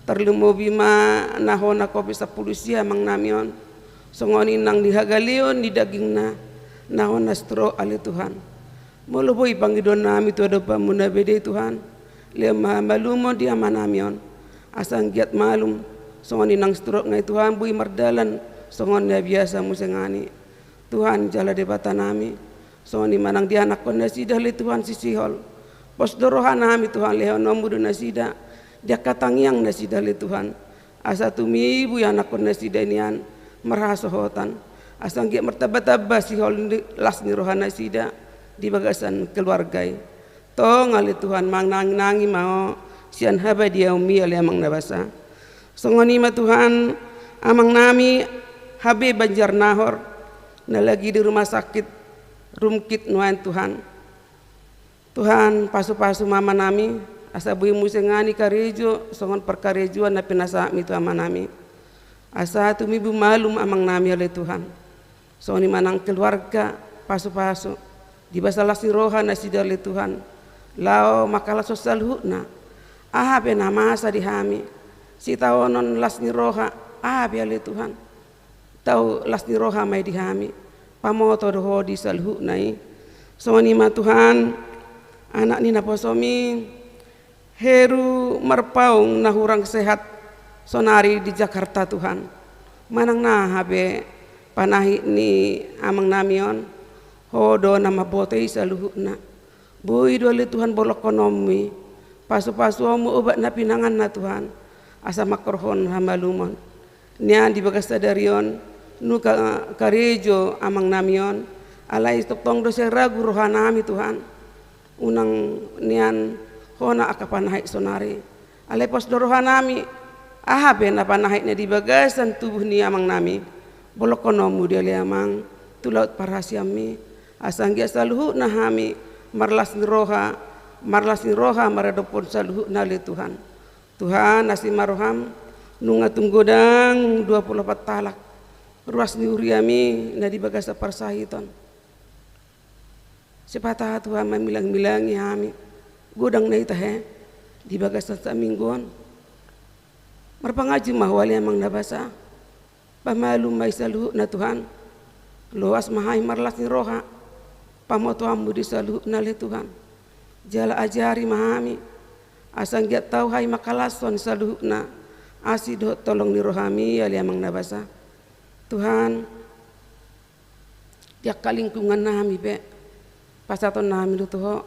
Terlumo bima nahona kopi sapulusi amang namion. Songoni nang dihagalion di dagingna nahona stro ali Tuhan. Molo boy pangidon nami tu ada pamuna bede Tuhan. Lema malumo di amang namion. Asang giat malum. Songoni nang stro ngai Tuhan boy mardalan. Songoni biasa musengani. Tuhan jala debata nami. Songoni manang di anak kon nasi dali Tuhan sisihol. Pos dorohan nami Tuhan leho nombudu nasida. Dia katangiang nasida le Tuhan. Asa tumi ibu yang anak kon nasida nian merasohotan. Asang giat mertaba-taba sihol las ni rohan nasida di bagasan keluargai. Tong ali Tuhan mang nangi mau sian haba dia umi ali amang nabasa. Songoni ma Tuhan amang nami habe Banjar Nahor na lagi di rumah sakit rumkit nuan Tuhan. Tuhan pasu-pasu mama nami asa bui musengani karejo songon perkarejuan na pinasa itu ama nami. Asa tumi bu malum amang nami oleh Tuhan. Songoni manang keluarga pasu-pasu di basalah si roha nasi oleh Tuhan. Lao makalah sosial hukna. Ah pena masa dihami. Si tawonon las ni roha ah oleh Tuhan. Tahu las ni roha mai dihami. Pamoto doho di salhu nai. Songoni ma Tuhan anak ni naposomi heru marpaung nahurang sehat sonari di Jakarta Tuhan. Manang na habe panahi ni amang namion hodo nama botei saluhuna. Bui dole Tuhan bolok konomi pasu-pasu mu obat na pinangan na Tuhan. Asa makorhon hamalumon. Nian di bagas sadarion nuka karejo amang namion alai tong do ragu rohanami Tuhan. Unang nian hona akapanahik sonari. Alai pos dorohanami ahabe na panahik na di bagasan tubuh ni amang nami. Bolok konomu dia liamang tulaut parhasiami. Asanggia saluhu nahami marlas ni roha maradopon saluhu nali Tuhan. Tuhan nasi maroham nunga tunggodang 24 talak. Ruas ni uriami na di bagasa parsahiton. Sepatah Tuhan mamilang-milangi hami. Godang na itahe di bagasa sa mingguan. Marpangaji mahwali amang nabasa. Pamalum may saluhu na Tuhan. Luas mahay marlas ni roha. Pamotoamu di saluhu na li Tuhan. Jala ajari mahami. Asang giat tau hay makalason saluhu na. Asido tolong ni rohami ali amang nabasa. Tuhan, tiak kalingkungan nami be, pasaton nami lutuho,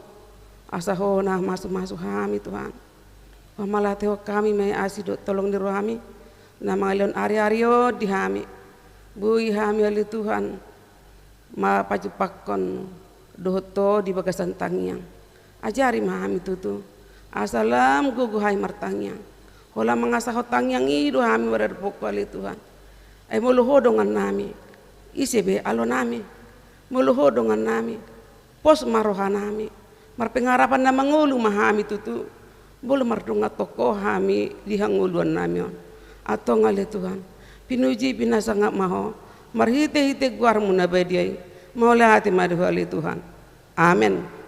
asaho nah masuk hami Tuhan. Pamalah teo kami may asido tolong ni rohami, nama leon ari-ario di hami, bui hami ali Tuhan, ma pajupakon dohoto di bagasan tangiang, ajari mahami tutu. Asalam guguhai martangyang. Hola mengasah hotangyang idu hami waradpok wali Tuhan. Ay muluho dongan nami. Isebe alo nami. Muluho dongan nami. Pos maroha nami. Marpengarapan na mangulu mahami tutu. Bulu mardunga toko hami dihanguluan nami on. Ato ngale Tuhan. Pinuji pinasa ngak maho. Marhite-hite guar munabadiai. Maule hati madu wali Tuhan. Amin.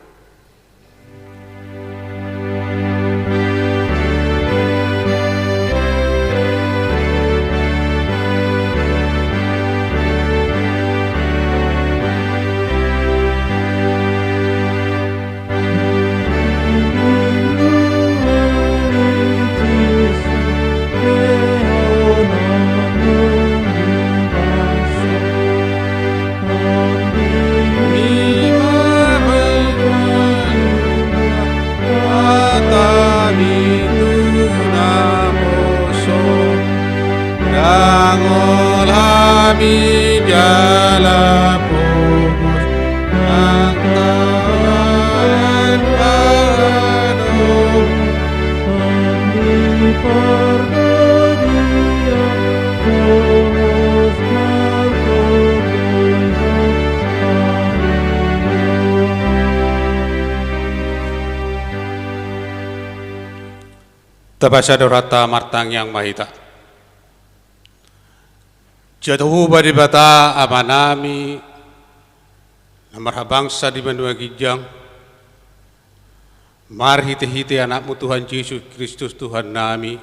Tabasa dorata martang yang mahita. Jatuhu badi bata amanami namar bangsa di benua gijang. Mar hite-hite anakmu Tuhan Yesus Kristus Tuhan nami.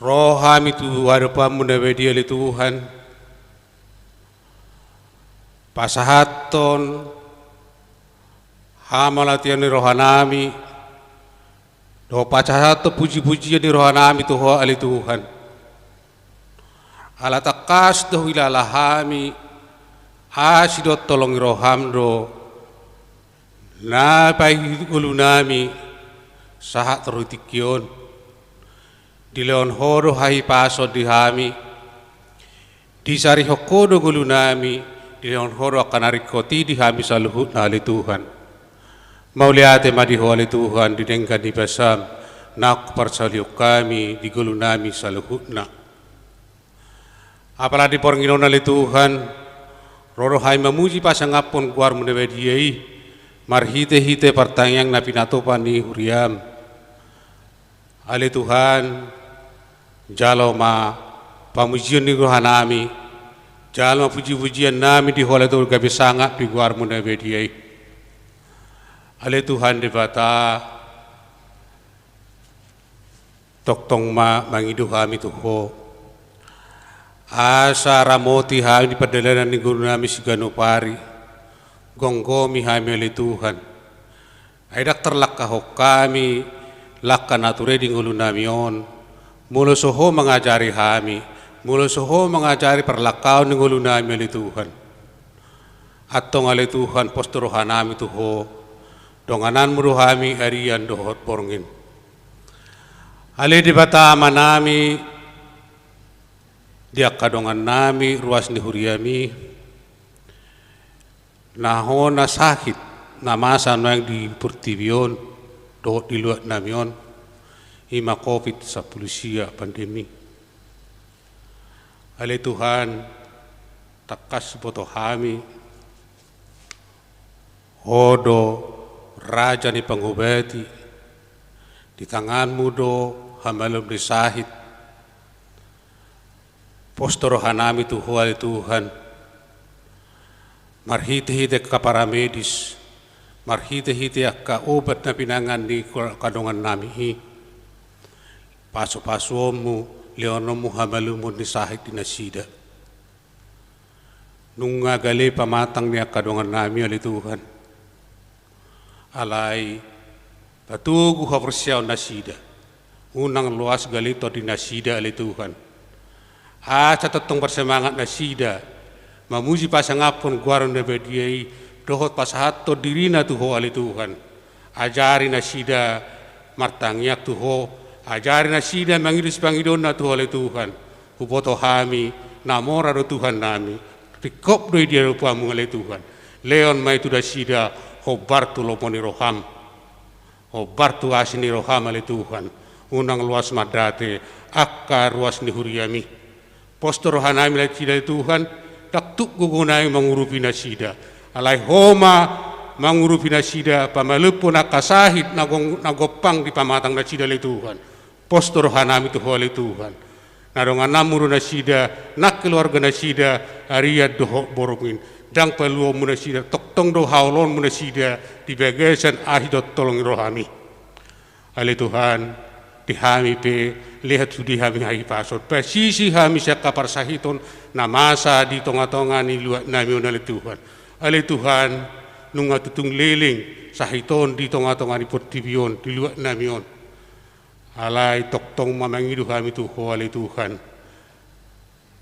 Rohami tu warupamu nabedia li Tuhan. Pasahaton hamalatian ni rohanami. Do pacahato puji-pujian di rohanami tuho ali Tuhan. Ala takas do wilalahami asidot tolong rohamdo na pai ulunami sahat terutikion di leon horo hai paso di hami di sari hokodo gulunami di leon horo akan arikoti di hami saluhut na ali Tuhan. Mauliate madiho ali Tuhan didengkan di basam nak persaliuk kami di gulunami saluhutna. Apalah di pornginon ali Tuhan roro hai memuji pasangapun guar munewediai marhite-hite pertanyang na pinatopan ni huriam. Ali Tuhan jalo ma pamujian ni rohanami jalo ma puji-pujian nami di hole tu gabi sangat di guar munewediai. Ale Tuhan di bata toktong ma mangidu kami tuho asa ramoti hami di padalanan ni guru nami sigano pari gonggomi hami ale Tuhan aidak terlakah kami lakka nature di guru nami on mulo soho mengajari hami mulo soho mengajari perlakau ni guru nami ale Tuhan atong ale Tuhan postoro hanami tuho donganan muruhami arian dohot porngin. Ale di bata manami dia kadongan nami ruas ni huriami nahona sakit namasa yang di pertibion dohot di luar namion ima COVID-19 pandemi. Ale Tuhan takas botohami hodo Raja ni panghubati di tanganmu do hamalum di sahid postoro hanami tuho ali Tuhan marhite-hite ka paramedis marhite-hite ka obat na pinangan di kadongan nami paso-pasomu leonomu hamalumu di sahid di nasida nunga gali pamatang niya kadongan nami ali Tuhan alai batugu haprsiaw nasida unang luas galito di nasida ali Tuhan aca tetong bersemangat nasida mamuji pasangapun guaron nebediai dohot pasahato dirina tuho ali Tuhan ajari nasida martangyak tuho ajari nasida mangidus pangidona tuho ali Tuhan huboto hami namora do Tuhan nami pikop do dia rupamu ali Tuhan leon mai tu nasida hobar tu loponi roham Hobar tu asini roham ale Tuhan. Unang luas madate akka ruas ni huriami. Posto rohanami le cida Tuhan. Taktuk gugunai mengurupi nasida. Alai homa mengurupi nasida. Pamalupo nakasahit nagopang di pamatang nasida le Tuhan. Posto rohanami tu le Tuhan. Narongan namuru nasida, nak keluarga nasida, ariad dohok borongin. Dang peluo munasida, toktong do haulon munasida, di bagasan ahidot tolong rohami. Ale Tuhan, dihami pe, lihat sudi hami hai pasot. Persisi hami siaka parsahiton, namasa di tonga-tonga ni luat namion ale Tuhan. Ale Tuhan, nunga tutung leling, sahiton di tonga-tonga ni portibion, di luat namion. Alai toktong mamangidu kami tuho ale Tuhan.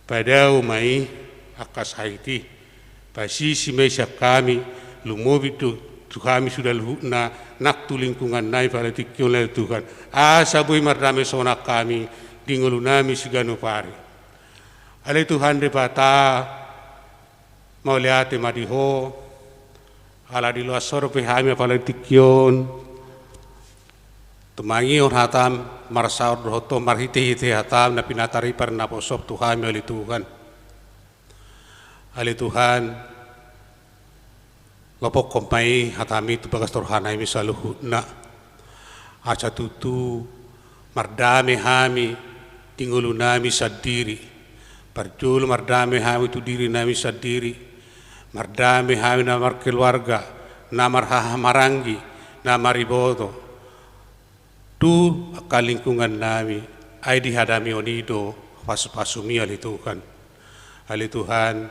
Padau mai akas haiti. Pasisi mesia kami lumobi tu kami sudah luhuna nak tu lingkungan nai pada tikion ale Tuhan. Asa bui mardame sonak kami dingolunami sigano pari. Ale Tuhan de bata mau liate madiho ala di luar soro pe hami pada tikion. Tumangi on hatam marsaur roto marhite-hite hatam na pinatari par na posop Tuhan ali Tuhan. Ali Tuhan lopok kompai hatami tu bagas torhanai misaluhu na aca tutu mardame hami tingulu nami sadiri parjul mardame hami tu diri nami sadiri mardame hami namar keluarga namar hahamarangi namar ibodo tu akal lingkungan nami ay dihadami onido pasumi ali Tuhan. Ali Tuhan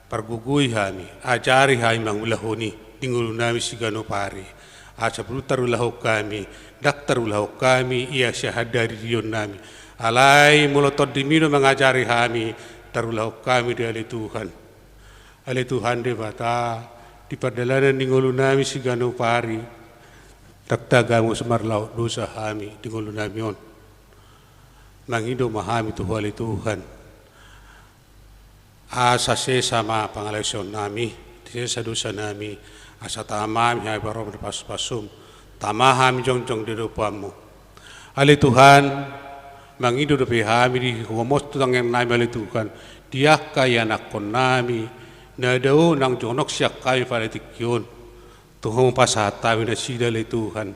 pargugui hami ajari hami mangulahoni tingulu nami sigano pari aca brutarulahu kami daktarulahu kami ia syahadari dion nami alai molotod dimino mengajari hami tarulahu kami di ali Tuhan. Ali Tuhan de bata di perdalanan tingulu nami sigano pari taktagamu semarlau dosa hami tinggal namion mangido mahami tu hali Tuhan asa sesama pangalaison nami sesa dosa nami asa tamami hai barom pas-pasum tamahami jongjong di rupamu ali Tuhan mangido depi hami di homos tutang yang nami ali Tuhan dia kaya nakon nami nadau nang jonok siak kami pada tikion Tuhong pasatawi na sida le Tuhan.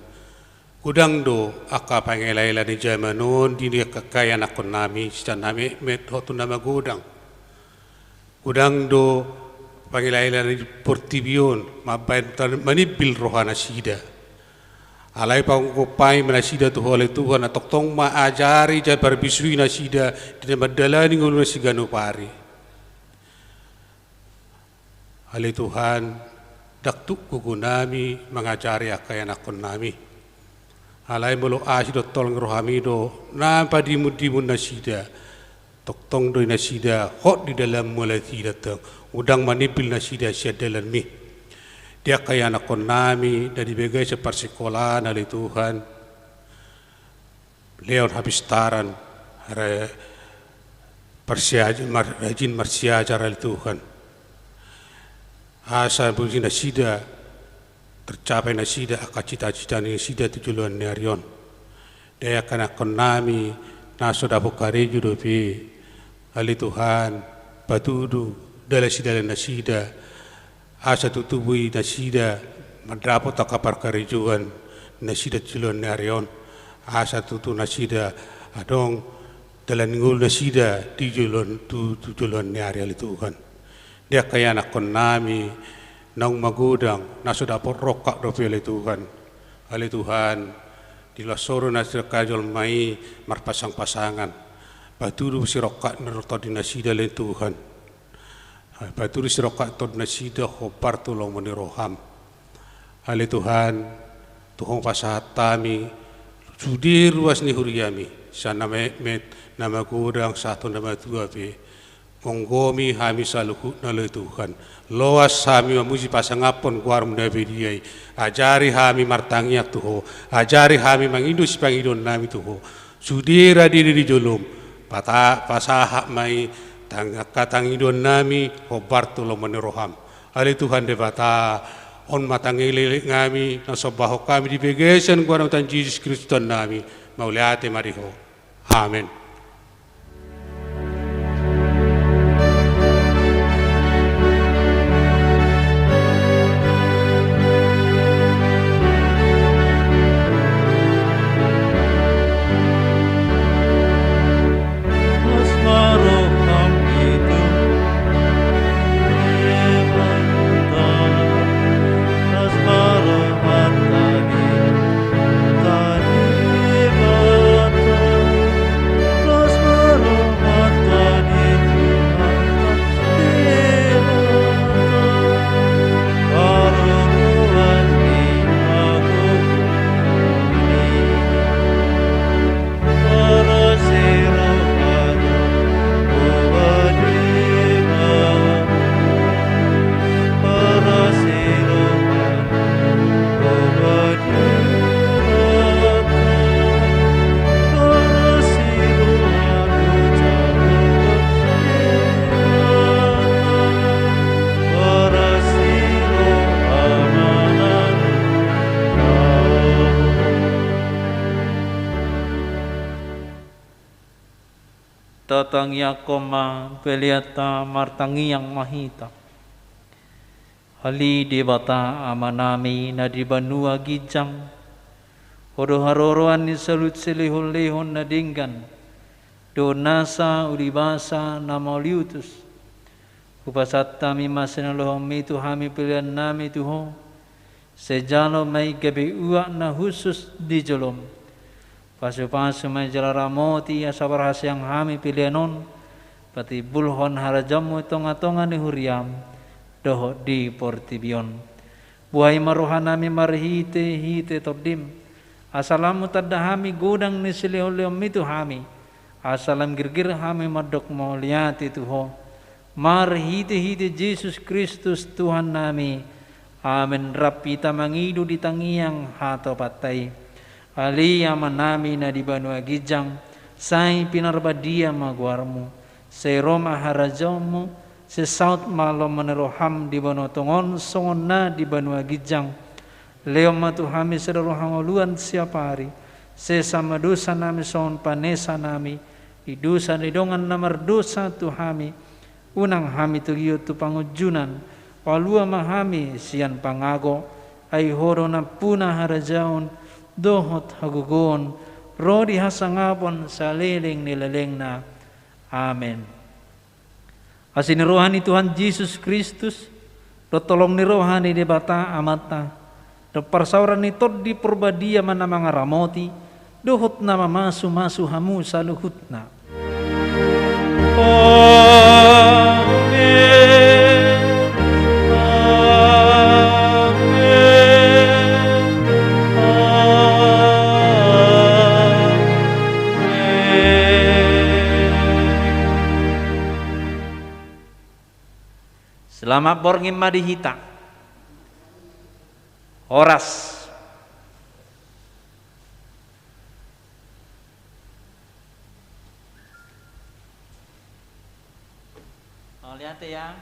Kudang do aka pangelayla ni jamanon di dia kekayaan akon nami sida nami met hotu nama gudang. Kudang do pangelayla ni portibion mabain manibil rohana sida. Alai pangkopai manasida tu oleh Tuhan atok tong maajari jai barbisui na sida di madalani ngulu sigano pari. Ale Tuhan daktuk kuku nami mengajari akayan akon nami. Alai mulu asidot tolong rohami do nampa dimun nasida. Toktong do nasida hot di dalam mulai tidak teng. Udang manipil nasida siadalan mi. Dia akayan akon nami dari begai separsikolan ali Tuhan. Leon habis taran rajin marsiajar ali Tuhan. Asa bunyi nasida tercapai nasida akak cita-cita nasida tujuan narion. Daya kana konami nasoda bukari judopi ali Tuhan patudu dalam sida nasida asa tutubui nasida madrapo takapar karijuan nasida tujuan narion asa tutu nasida adong dalam ngul nasida tujuan nari ali Tuhan. Dia kaya nakon nami nang magudang nasuda porokak do pele Tuhan. Ali Tuhan di lasoro nasir kajol mai marpasang-pasangan. Baturu sirokak naroto di nasida le Tuhan. Baturu sirokak tod nasida khobar tulong meniroham. Ali Tuhan tuhong pasahatami sudir ruas ni huriami sana met nama gudang satu nama dua pe. Monggomi hami saluhu nalai Tuhan. Loas hami mamuji pasangapon guar mundabediai. Ajari hami martangiak tuho. Ajari hami mangindus pangidon nami tuho. Sudira diri di jolom. Pasahak mai katangidon nami hobar tulong meneroham. Ali Tuhan de bata on matangili ngami nasobaho kami di begesan kuan utan Jesus Kristus nami mauliate mariho. Amen. Tatangya koma beliata martangi yang mahita. Hali debata amanami na di banua gijang. Hodo haroroan ni salut selihon lehon na dinggan. Do nasa uribasa na mauliutus. Upasat tami masinalohong mitu hami pilihan nami tuho. Sejalo may gabi uak na khusus di jolom. Pasu-pasu may jalaramoti asabarhas yang hami pilihanon pati bulhon harajamu tonga-tonga ni huriam doho di portibion buhay maruhan nami marhite tordim asalamu tadda hami godang ni siliholiom itu hami asalam girgir hami madok mo liati tuho marhite Jesus Kristus Tuhan nami amin rapita mangidu di tangiang hato patay Aliyah manami na di banua gijang, say pinarbadia maguarmu, say Roma harajamu, say saut malom meneroham di banua tongon, songon na di banua gijang, leo matuhami sedarohang uluan siapa hari, say sama dosa nami son panesa nami, idusa nidongan namar dosa tuhami, unang hami tugiyo tu pangujunan, walua mahami sian pangago, ay horo na puna harajaun, dohot hagugon rodi hasangapon sa liling nilaling na. Amen. Asin rohani Tuhan Yesus Kristus do tolong ni rohani di bata amata do parsauran ni tod di perbadia mana mga ramoti dohot na mamasu hamu sa luhut na. Amen. Selamat borngim madihita. Horas. Lihat ya.